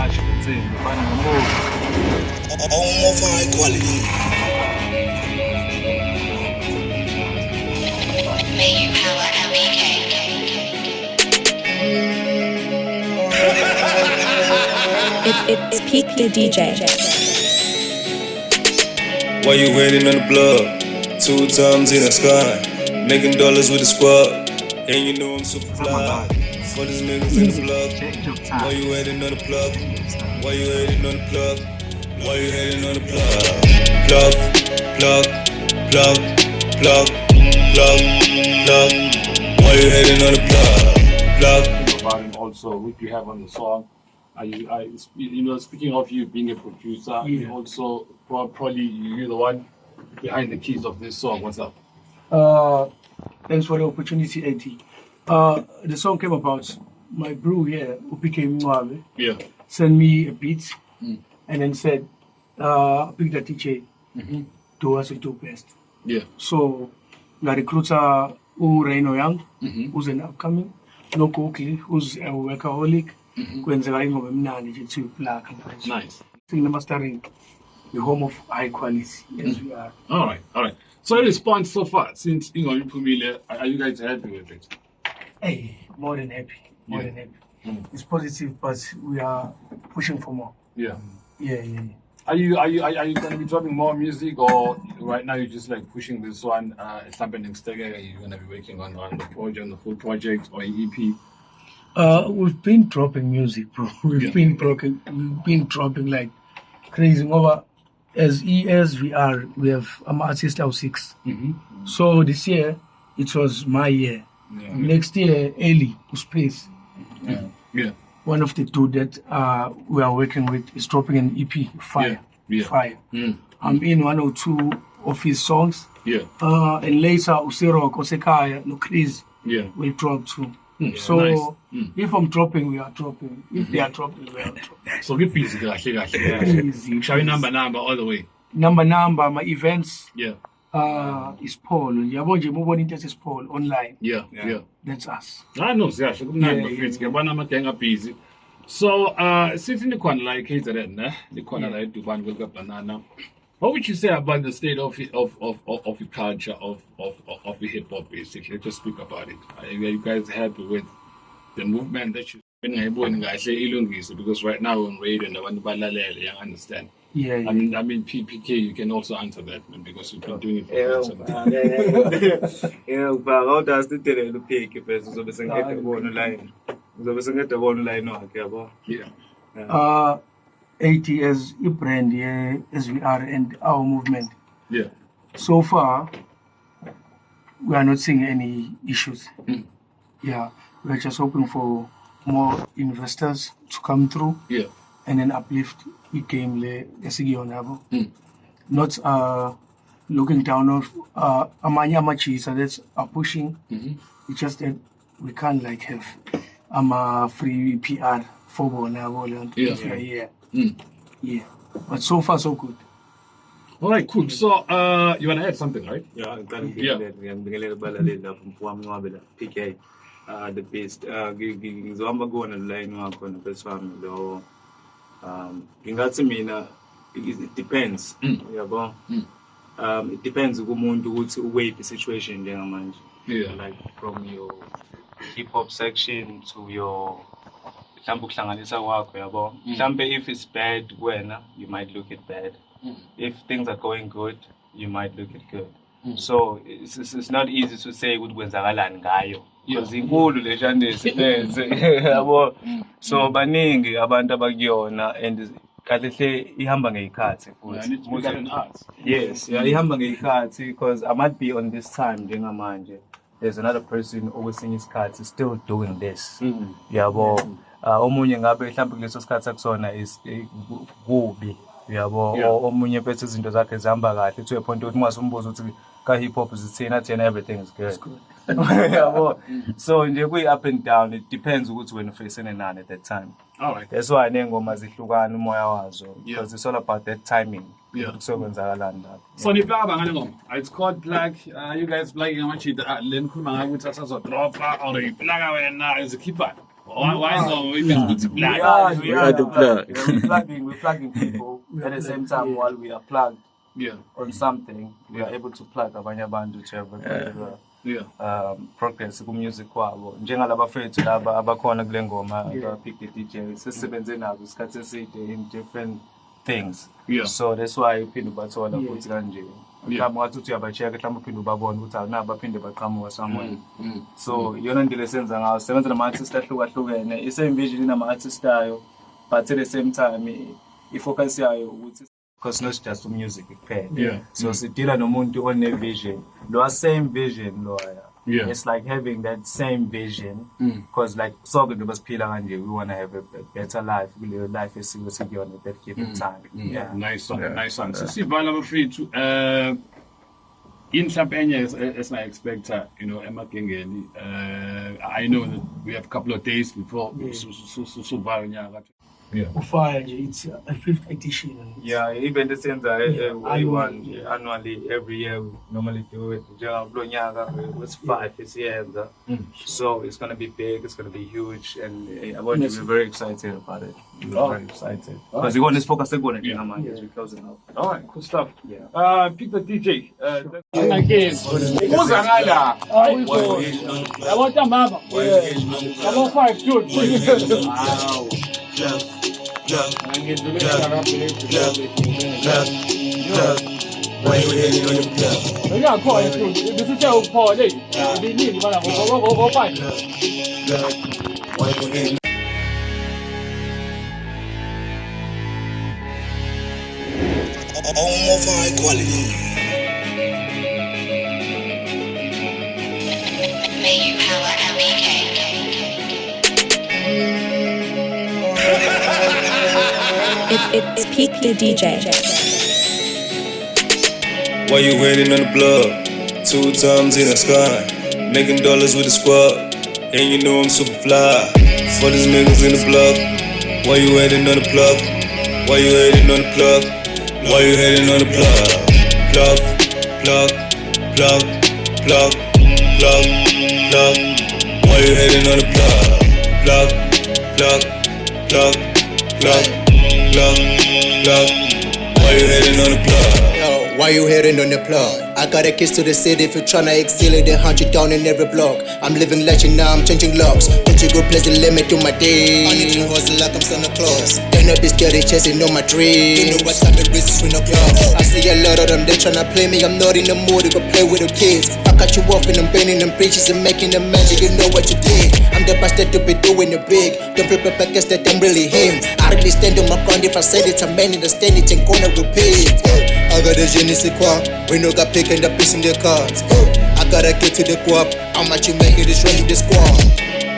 Clash, let's say, Home of high quality. May you power LBK. It's Peak the DJ. Why you waiting on the plug? 2 times in the sky, making dollars with the squad, and you know I'm super fly. For these niggas in the plug. Why you waiting on the plug? Why you waiting on the plug? Why you waiting on the plug? Plug, plug, plug, plug, plug, plug. Why you waiting on the plug? Plug. about him also, what you have on the song. Speaking of you being a producer, you also probably you're the one behind the keys of this song. What's up? Thanks for the opportunity, Eddie. The song came about. My bro here, who became Mwabe, sent me a beat and then said, pick the DJ, do us do best. Yeah. So the recruiter who Reino Young, who's an upcoming, no Coakley, who's a workaholic, kwenzeka ingoma emnandi nje to black. Nice. Sing the mastering, the home of high quality as we are. All right. So the response so far since you familiar, are you guys happy with it? Hey, more than happy. More than happy. It's positive, but we are pushing for more. Yeah. Yeah. Are you gonna be dropping more music, or right now you're just like pushing this one? It's happening together. You're gonna be working on the project, on the full project, or EP? We've been dropping music, bro. We've been dropping like crazy. Over as we are, we have artist out 6. So this year it was my year. Yeah. Next year, Eli Space. Yeah. One of the two that we are working with is dropping an EP, Fire. Fire. I'm in 1 or 2 of his songs. Yeah. And later, Usirok, Osekaya, no Chris will drop too. So nice. If I'm dropping, we are dropping. If they are dropping, we are dropping. So get busy, guys. Easy. Shall we number all the way? Number, my events. Yeah. Is Paul. Yabonje mubona into is Paul online. Yeah. That's us. I know, yeah. I'm busy. So, sitting the corner like KZN, the corner like Duban will get banana. What would you say about the state of the culture of the hip hop basically? Just speak about it. Are you guys happy with the movement that you've been able to because right now on radio and the one you understand. Yeah. I mean, PPK, you can also answer that, man, because you've been doing it for some time. But how does the tell the pick if it's so basically online? So basically online, no, Yeah. 80 as a brand, as we are, and our movement. Yeah. So far, we are not seeing any issues. Yeah. We're just hoping for more investors to come through. Yeah. And then uplift the game not looking down on amanya machisa that are pushing. It's just that we can't like have a free PR for Bonavo. Yeah. But so far so good. All right, cool. So you wanna add something, right? Yeah, PK. The best. Ngizoma kona line wakho nabese wami lo ngingathi mina it depends yabo it depends kumuntu ukuthi uwephi situation njengamanje like from your hip hop section to your mhlawumbe ukuhlanganisa kwakho yabo mhlawumbe if it's bad kuwena you might look it bad if things are going good you might look it good so it's not easy to say ukuthi kwenzakalani ngayo because inkulu le shandesi yabo so baningi abantu abakuyona and kahle ihamba ngeyikhathi futhi yes ihamba ngeyikhathi because I might be on this time njengamanje there's another person okwesinye isikhathi still doing this yabo omunye ngabe mhlawumbe kuleso sikhathi akusona is kubi yabo omunye phethe izinto zakhe zihamba kahle to a point ukuthi masumbuza ukuthi ka hip hop zithina thina everything is good yabo so nje kuyi up and down it depends ukuthi wena ufacene nani at that time. All right, that's why nengoma zihlukana umoya wazo because it's all about that timing. Kusokwenzakalani lapho. So niplaka bangale ngoma. It's called Black. You guys playing amachi len khuluma ngakuthi asazodropa or iplaka wena as a keeper. Why no? We can put it black. We are the plug. We're plugging people at the same time while we are plugged on something. We are able to plug abanye abantu to have progress ku-music kwabo. Njengalabafethu laba abakhona kule ngoma Pick the DJ sesisebenze nabo isikhathi eside in different things. So that's why uphinde ubathola futhi kanje. Mhlawumbe wathi uthi uyabacheka mhlawumbe uphinde ubabone ukuthi awunabo baphinde baqhamuka somewhere. So yona ndlela esenza ngayo sebenza nama-artist ahlukahlukene i-same vision inama-artist ayo but at the same time i-focus yayo ukuthi because not just music kuphela. So sidila nomuntu one-vision lowa same vision loya. It's like having that same vision because like sonke nto basiphila kanje we want to have a better life kuleyo life esike sikuyona at that given time. Nice song. Sisivala bafethu in mhlawumbe enye esina-expecta emagengeni I know that we have a couple of days before suvala unyaka. Ufire nje, it's a 5th edition. Even the sense annually every year we normally do it. It was 5 this year, so it's gonna be big. It's gonna be huge, and we're very excited about it. We're very excited because we want to focus on it. As we close it out. All right, cool stuff. Pick the DJ. I want the mama. I want 5 dude. Wow. Look. Why you hating on your plug? You're not calling dude. This is your call. They need one of them. Fight. Why you hating? Almost high quality. May you power LBK. It's Peak the DJ. Why you waiting on the plug? 2 times in the sky, making dollars with the squad, and you know I'm super fly. For these niggas in the plug, why you waiting on the plug? Why you waiting on the plug? Why you waiting on the plug? Plug. Why you waiting on the plug? Plug. Why you hating on the plug? Yo, why you hating on the plug? I got a kiss to the city if you're tryna exceed it, 100 down in every block. I'm living legend now, I'm changing locks. Don't you go place the limit to my day. I need to hustle like I'm Santa Claus. They know this dirty chasing on my dreams. You know what type of business with no club. I see a lot of them, they tryna play me. I'm not in the mood to go play with the kids. I cut you off and I'm bending them bridges and making them magic. You know what you did. I'm the bastard to be doing it big. Don't flip it back, guess that I'm really him. I really stand on my ground. If I said it, I'm man in the stand it and gonna repeat. I got a je ne sais quoi. We no got pick and the piece in the cards. I gotta get to the guap. How much you make it is running the squad.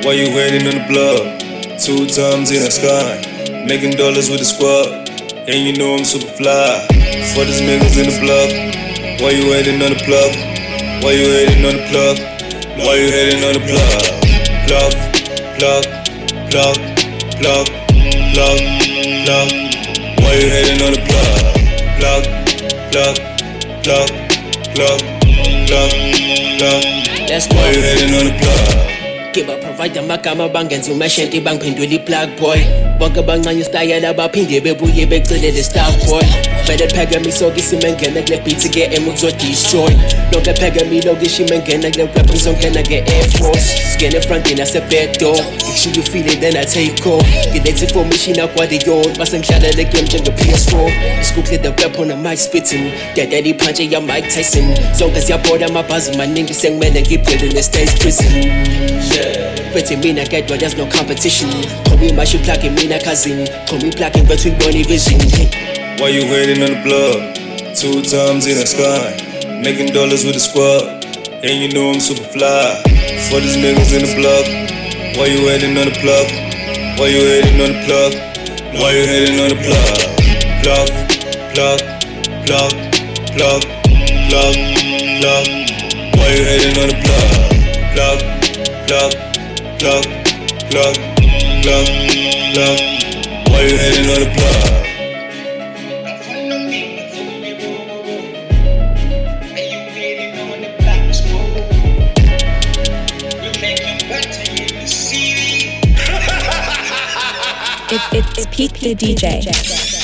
Why you waiting on the plug? 2 times in the sky, making dollars with the squad, and you know I'm super fly. For these niggas in the plug, why you waiting on the plug? Why you waiting on the plug? Why you waiting on the plug? Plug. Why you hating on the plug? Let's go. Why you hating on the plug? Kiba provide amagama bangenza umashenti bangiphendula i-plug boy. Bonke bancane style baphinde bebuye becele the staff boy. Vele phakamiso kisimengena kule beat ke-M ukuzodestroy. Lonke phakamilo kishimengena kule rap ngizongena ke-Air Force. Scan front nase-back door. Make sure you feel it then I take off. Ngilethe information akwadiyon base ngidlala le game njenge-PS4. Isikukle the rap on the mic spitting. Daddy punch ya Mike Tyson. Zonke ziyabhoda amabhazi maningi sengimele ngibhele ne-state prison. Betting mina gedwa, there's no competition. Call me my shit plugging mina cousin. Call me plugging between Bonnie Vision. Why you waiting on the plug? 2 times in the sky, making dollars with the squad, and you know I'm super fly. For these niggas in the plug, why you waiting on the plug? Why you waiting on the plug? Why you hating on the plug? Plug. Why you hating on the plug? Plug. Why you hating on the plug? It's Peak the DJ.